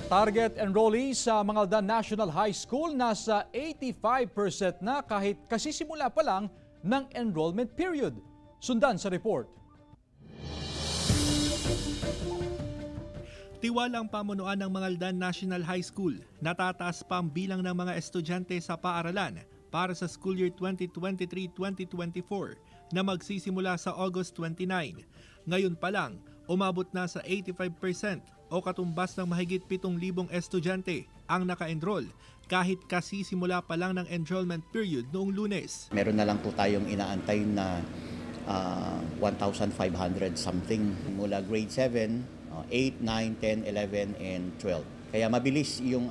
Target enrollees sa Mangaldan National High School nasa 85% na kahit kasisimula pa lang ng enrollment period. Sundan sa report. Tiwalang pamunuan ng Mangaldan National High School, natataas pa ang bilang ng mga estudyante sa paaralan para sa school year 2023-2024 na magsisimula sa August 29. Ngayon pa lang, umabot na sa 85% o katumbas ng mahigit 7,000 estudyante ang naka-enroll kahit kasisimula pa lang ng enrollment period noong Lunes. Meron na lang po tayong inaantay na 1,500 something mula grade 7, 8, 9, 10, 11, and 12. Kaya mabilis yung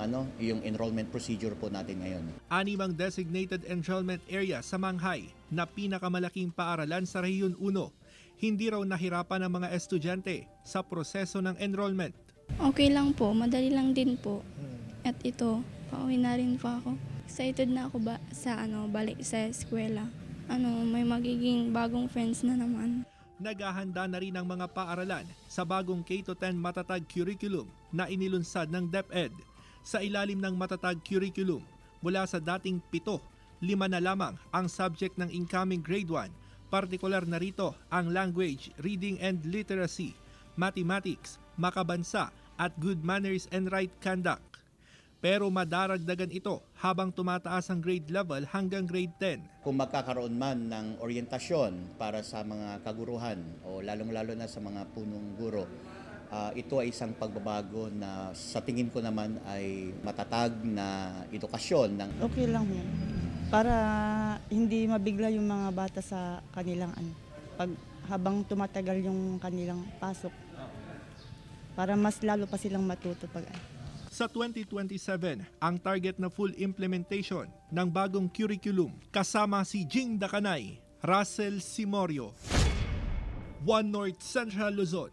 enrollment procedure po natin ngayon. 6 ang designated enrollment area sa Manghay na pinakamalaking paaralan sa Rehiyon 1. Hindi raw nahirapan ang mga estudyante sa proseso ng enrollment. Okay lang po, madali lang din po. At ito, pauwi na rin po ako. Excited na ako balik sa eskwela. May magiging bagong friends na naman. Naghahanda na rin ang mga paaralan sa bagong K-10 matatag curriculum na inilunsad ng DepEd. Sa ilalim ng matatag curriculum, mula sa dating 7, 5 na lamang ang subject ng incoming grade 1. Partikular na rito ang language, reading and literacy, mathematics, makabansa at good manners and right conduct. Pero madaragdagan ito habang tumataas ang grade level hanggang grade 10. Kung magkakaroon man ng orientasyon para sa mga kaguruhan o lalong-lalo na sa mga punong guro, ito ay isang pagbabago na sa tingin ko naman ay matatag na edukasyon. Okay lang yan. Para hindi mabigla yung mga bata sa kanilang habang tumatagal yung kanilang pasok. Para mas lalo pa silang matuto pag Sa 2027, ang target na full implementation ng bagong curriculum kasama si Jing Dakanay, Russell Simorio, One North Central Luzon.